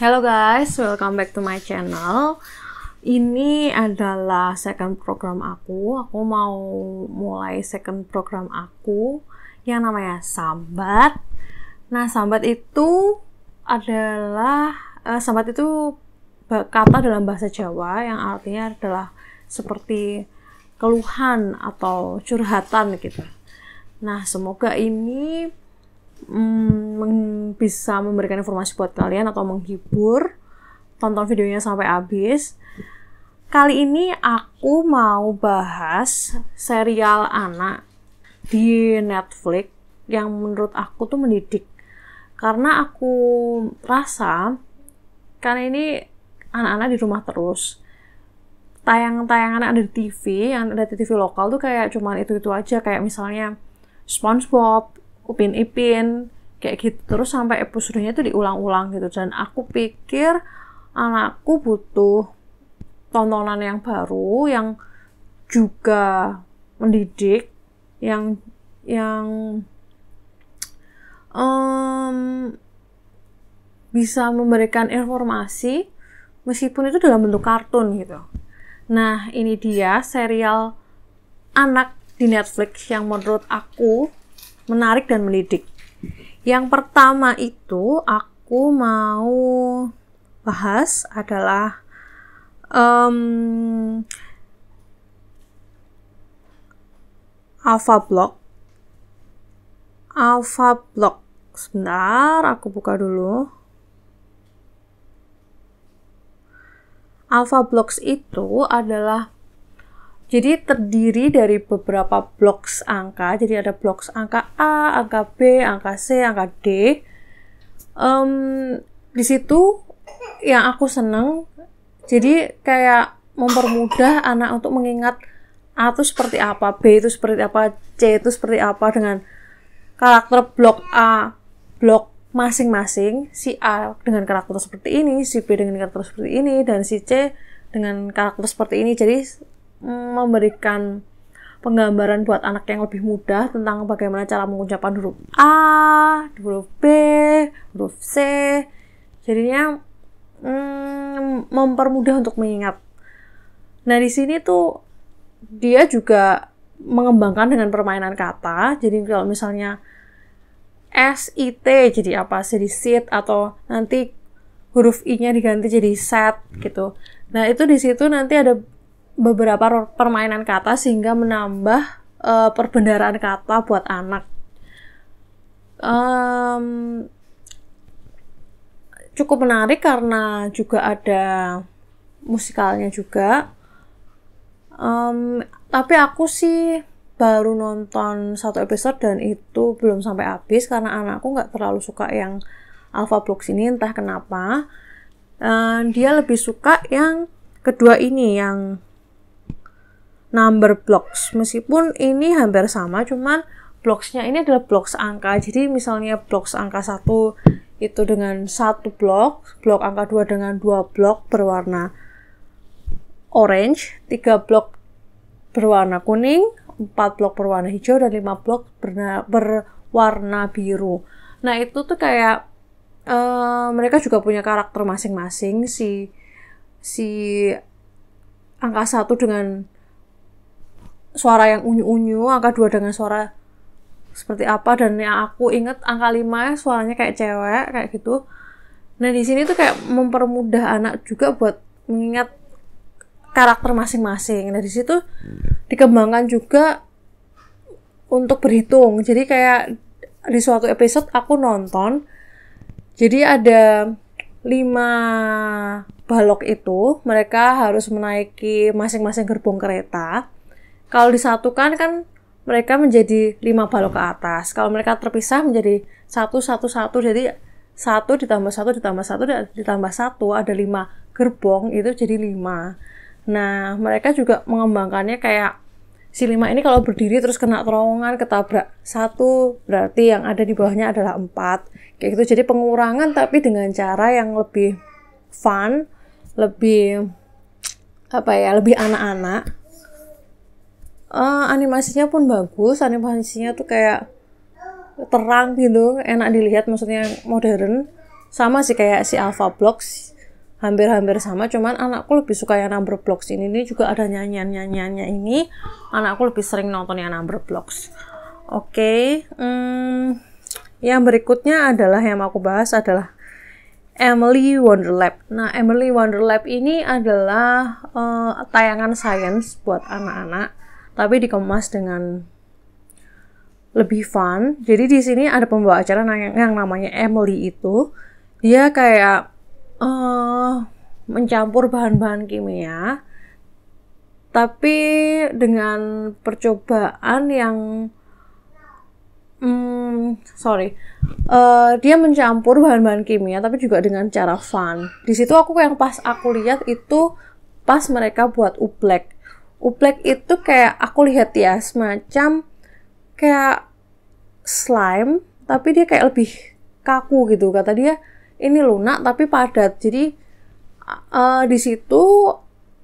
Hello guys, welcome back to my channel. Ini adalah second program aku. Aku mau mulai second program aku yang namanya Sambat. Nah, sambat itu adalah sambat itu kata dalam bahasa Jawa yang artinya adalah seperti keluhan atau curhatan gitu. Nah, semoga ini bisa memberikan informasi buat kalian atau menghibur. Tonton videonya sampai habis. Kali ini aku mau bahas serial anak di Netflix yang menurut aku tuh mendidik. Karena aku rasa karena ini anak-anak di rumah terus, tayangan-tayangan ada di TV, yang ada di TV lokal tuh kayak cuman itu-itu aja, kayak misalnya SpongeBob, Upin Ipin, kayak gitu terus sampai episodenya itu diulang-ulang gitu. Dan aku pikir anakku butuh tontonan yang baru, yang juga mendidik, yang bisa memberikan informasi meskipun itu dalam bentuk kartun gitu. Nah, ini dia serial anak di Netflix yang menurut aku menarik dan mendidik. Yang pertama itu aku mau bahas adalah Alpha Block. Sebentar, aku buka dulu. Alpha Blocks itu adalah jadi terdiri dari beberapa blocks angka. Jadi ada blocks angka A, angka B, angka C, angka D. Di situ yang aku seneng, jadi kayak mempermudah anak untuk mengingat A itu seperti apa, B itu seperti apa, C itu seperti apa dengan karakter blok A, blok masing-masing. Si A dengan karakter seperti ini, si B dengan karakter seperti ini, dan si C dengan karakter seperti ini. Jadi memberikan penggambaran buat anak yang lebih mudah tentang bagaimana cara mengucapkan huruf A, huruf B, huruf C. Jadinya mempermudah untuk mengingat. Nah, di sini tuh dia juga mengembangkan dengan permainan kata. Jadi kalau misalnya SIT jadi apa? Jadi sit, atau nanti huruf I-nya diganti jadi set gitu. Nah, itu di situ nanti ada beberapa permainan kata sehingga menambah perbendaharaan kata buat anak. Cukup menarik karena juga ada musikalnya juga. Tapi aku sih baru nonton satu episode dan itu belum sampai habis karena anakku nggak terlalu suka yang Alpha Blocks ini, entah kenapa. Dia lebih suka yang kedua ini, yang Number Blocks. Meskipun ini hampir sama, cuman blocks-nya ini adalah blocks angka. Jadi misalnya blocks angka 1 itu dengan 1 blok angka 2 dengan 2 blok berwarna orange, 3 blok berwarna kuning, 4 blok berwarna hijau, dan 5 blok berwarna biru. Nah, itu tuh kayak mereka juga punya karakter masing-masing. Si angka 1 dengan suara yang unyu-unyu, angka 2 dengan suara seperti apa, dan yang aku inget angka 5 suaranya kayak cewek, kayak gitu. Nah, di sini tuh kayak mempermudah anak juga buat mengingat karakter masing-masing. Nah, di situ dikembangkan juga untuk berhitung. Jadi kayak di suatu episode aku nonton, jadi ada 5 balok itu, mereka harus menaiki masing-masing gerbong kereta. Kalau disatukan kan mereka menjadi 5 balok ke atas. Kalau mereka terpisah menjadi 1, 1, 1. Jadi 1 ditambah 1 ditambah 1 ditambah 1, ada 5 gerbong, itu jadi 5. Nah, mereka juga mengembangkannya kayak si 5 ini kalau berdiri terus kena terowongan, ketabrak 1, berarti yang ada di bawahnya adalah 4. Kayak gitu. Jadi pengurangan tapi dengan cara yang lebih fun, lebih lebih anak-anak. Animasinya pun bagus, animasinya tuh kayak terang gitu, enak dilihat, maksudnya modern. sama sih kayak si Alpha Blocks, hampir-hampir sama, cuman anakku lebih suka yang Number Blocks ini. Ini juga ada nyanyian-nyanyiannya ini, anakku lebih sering nonton yang Number Blocks. Oke, yang berikutnya adalah yang mau aku bahas adalah Emily Wonderlab. Nah, Emily Wonderlab ini adalah tayangan sains buat anak-anak, tapi dikemas dengan lebih fun. Jadi di sini ada pembawa acara yang namanya Emily itu, dia kayak mencampur bahan-bahan kimia, tapi dengan percobaan yang dia mencampur bahan-bahan kimia tapi juga dengan cara fun. Di situ yang pas aku lihat itu pas mereka buat ublek. Ublek itu kayak aku lihat ya semacam kayak slime, tapi dia kayak lebih kaku gitu. Kata dia ini lunak tapi padat. Jadi di situ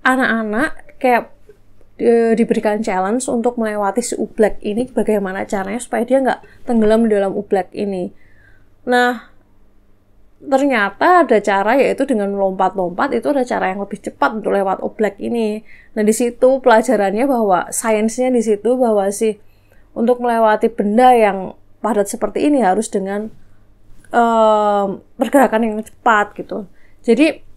anak-anak kayak diberikan challenge untuk melewati si ublek ini, bagaimana caranya supaya dia nggak tenggelam di dalam ublek ini. Nah, ternyata ada cara, yaitu dengan lompat-lompat, itu ada cara yang lebih cepat untuk lewat ublek ini. Nah, di situ pelajarannya bahwa sainsnya di situ bahwa untuk melewati benda yang padat seperti ini harus dengan pergerakan yang cepat gitu. Jadi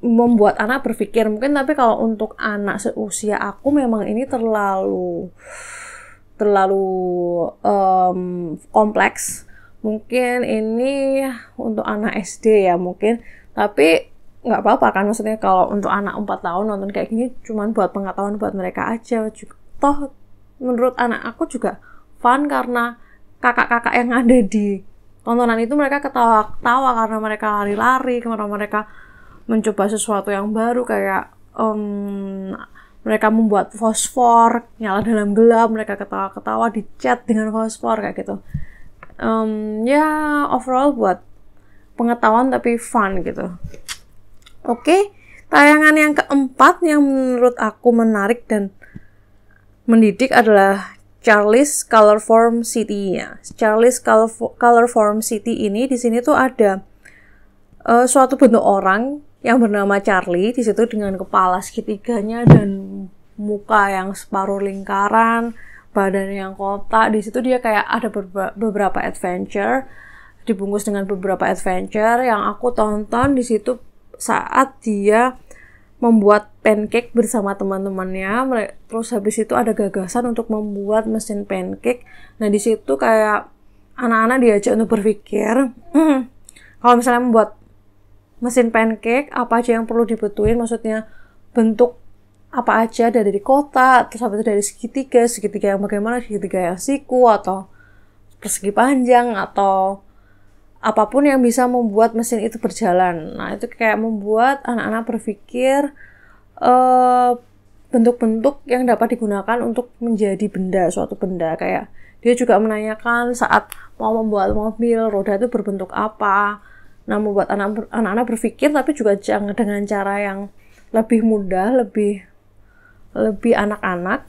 membuat anak berpikir mungkin, tapi kalau untuk anak seusia aku memang ini terlalu kompleks. Mungkin ini untuk anak SD ya mungkin, tapi nggak apa-apa kan, maksudnya kalau untuk anak 4 tahun nonton kayak gini cuman buat pengetahuan buat mereka aja. Toh menurut anak aku juga fun karena kakak-kakak yang ada di tontonan itu mereka ketawa-ketawa karena mereka lari-lari, karena mereka mencoba sesuatu yang baru, kayak mereka membuat fosfor nyala dalam gelap, mereka ketawa-ketawa di cat dengan fosfor kayak gitu. Ya overall buat pengetahuan tapi fun gitu. Oke, tayangan yang keempat yang menurut aku menarik dan mendidik adalah Charlie's Colorform City ya. Charlie's Colorform City ini di sini tuh ada suatu bentuk orang yang bernama Charlie di situ dengan kepala segitiganya dan muka yang separuh lingkaran, badan yang kotak. Di situ dia kayak ada beberapa adventure, dibungkus dengan beberapa adventure yang aku tonton di situ saat dia membuat pancake bersama teman-temannya. Terus habis itu ada gagasan untuk membuat mesin pancake. Nah, di situ kayak anak-anak diajak untuk berpikir, kalau misalnya membuat mesin pancake, apa aja yang perlu dibutuhin, maksudnya bentuk apa aja dari kotak, terus habis itu dari segitiga yang bagaimana, segitiga yang siku atau persegi panjang atau apapun yang bisa membuat mesin itu berjalan. Nah, itu kayak membuat anak-anak berpikir bentuk-bentuk yang dapat digunakan untuk menjadi benda, suatu benda. Kayak dia juga menanyakan saat mau membuat mobil, roda itu berbentuk apa. Nah, membuat anak-anak berpikir tapi juga dengan cara yang lebih mudah, lebih anak-anak,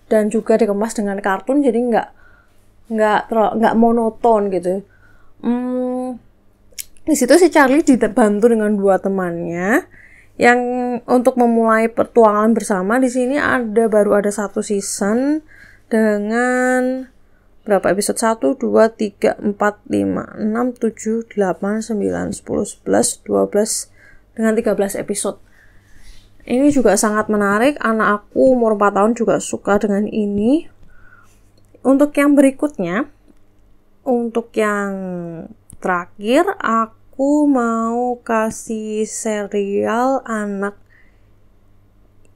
dan juga dikemas dengan kartun, jadi nggak monoton gitu. Di situ si Charlie dibantu dengan 2 temannya yang untuk memulai petualangan bersama. Di sini baru ada 1 season dengan berapa episode? 1, 2, 3, 4, 5, 6, 7, 8, 9, 10, 11, 12 dengan 13 episode. Ini juga sangat menarik. Anak aku umur 4 tahun juga suka dengan ini. Untuk yang berikutnya, untuk yang terakhir, aku mau kasih serial anak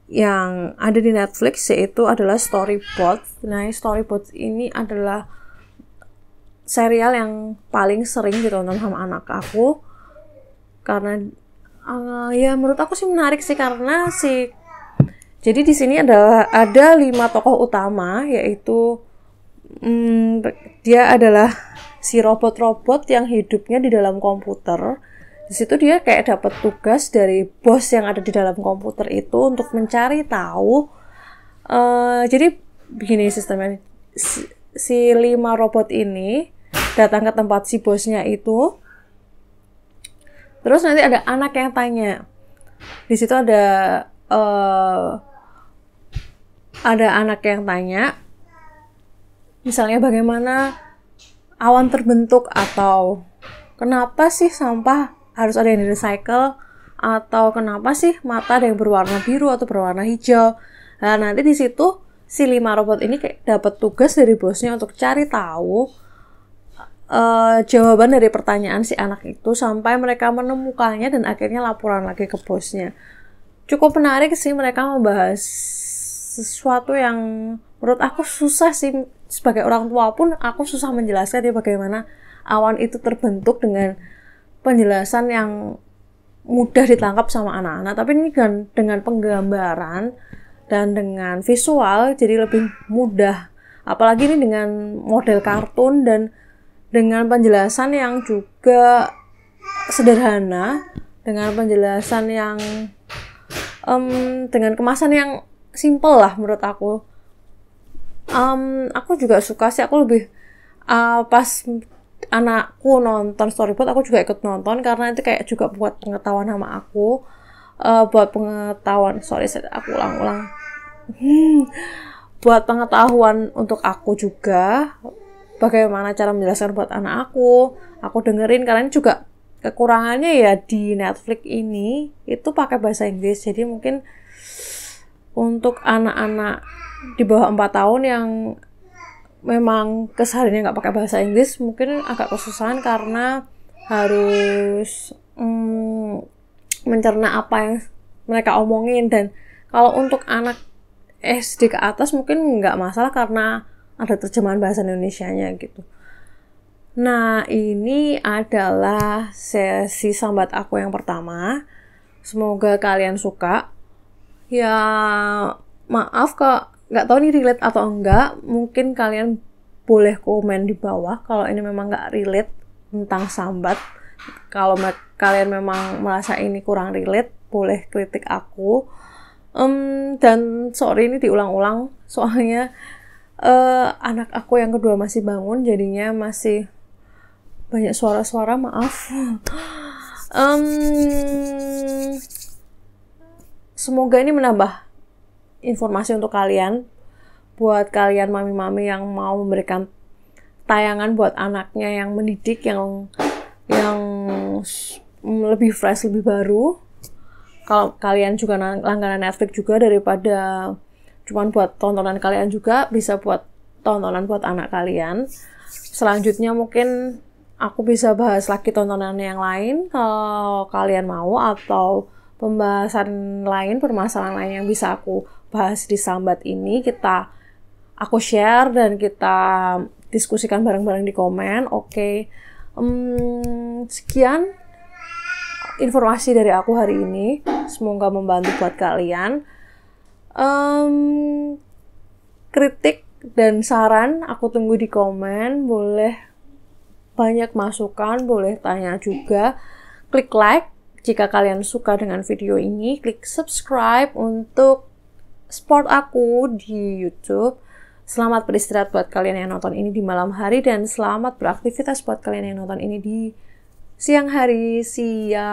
yang ada di Netflix, yaitu adalah Storybots. Nah, Storybots ini adalah serial yang paling sering ditonton sama anak aku karena ya menurut aku sih menarik sih, karena jadi di sini ada 5 tokoh utama, yaitu dia adalah si robot-robot yang hidupnya di dalam komputer. Di situ dia kayak dapat tugas dari bos yang ada di dalam komputer itu untuk mencari tahu. Jadi begini sistemnya, si 5 robot ini datang ke tempat si bosnya itu Terus nanti ada anak yang tanya. Di situ ada anak yang tanya, misalnya bagaimana awan terbentuk, atau kenapa sih sampah harus ada yang di-recycle, atau kenapa sih mata ada yang berwarna biru atau berwarna hijau. Nah, nanti di situ si 5 robot ini kayak dapat tugas dari bosnya untuk cari tahu jawaban dari pertanyaan si anak itu sampai mereka menemukannya dan akhirnya laporan lagi ke bosnya. Cukup menarik sih, mereka membahas sesuatu yang menurut aku susah sih. Sebagai orang tua pun aku susah menjelaskan ya bagaimana awan itu terbentuk dengan penjelasan yang mudah ditangkap sama anak-anak. Tapi ini kan dengan penggambaran dan dengan visual jadi lebih mudah. Apalagi ini dengan model kartun dan dengan penjelasan yang juga sederhana, dengan penjelasan yang dengan kemasan yang simple lah menurut aku. Aku juga suka sih, aku lebih pas anakku nonton storyboard aku juga ikut nonton karena itu kayak juga buat pengetahuan sama aku, aku ulang-ulang buat pengetahuan untuk aku juga, bagaimana cara menjelaskan buat anak aku dengerin. Karena juga kekurangannya ya di Netflix ini itu pakai bahasa Inggris, jadi mungkin untuk anak-anak di bawah 4 tahun yang memang kesehariannya nggak pakai bahasa Inggris mungkin agak kesusahan karena harus mencerna apa yang mereka omongin. Dan kalau untuk anak SD ke atas mungkin nggak masalah karena ada terjemahan bahasa Indonesianya gitu. Nah, ini adalah sesi sambat aku yang pertama. Semoga kalian suka. Ya, maaf kok nggak tahu ini relate atau enggak. Mungkin kalian boleh komen di bawah kalau ini memang nggak relate tentang sambat. Kalau kalian memang merasa ini kurang relate, boleh kritik aku. Dan sorry ini diulang-ulang, soalnya anak aku yang kedua masih bangun, jadinya masih banyak suara-suara, maaf. Semoga ini menambah informasi untuk kalian, buat kalian mami-mami yang mau memberikan tayangan buat anaknya yang mendidik, yang lebih fresh, lebih baru. Kalau kalian juga langganan Netflix juga, daripada cuman buat tontonan kalian juga, bisa buat tontonan buat anak kalian. Selanjutnya mungkin aku bisa bahas lagi tontonan yang lain kalau kalian mau, atau pembahasan lain, permasalahan lain yang bisa aku bahas di sambat ini, aku share dan kita diskusikan bareng-bareng di komen. Oke. Sekian informasi dari aku hari ini, semoga membantu buat kalian. Kritik dan saran aku tunggu di komen, boleh banyak masukan, boleh tanya juga. Klik like jika kalian suka dengan video ini, klik subscribe untuk support aku di YouTube. Selamat beristirahat buat kalian yang nonton ini di malam hari, dan selamat beraktivitas buat kalian yang nonton ini di siang hari. See ya.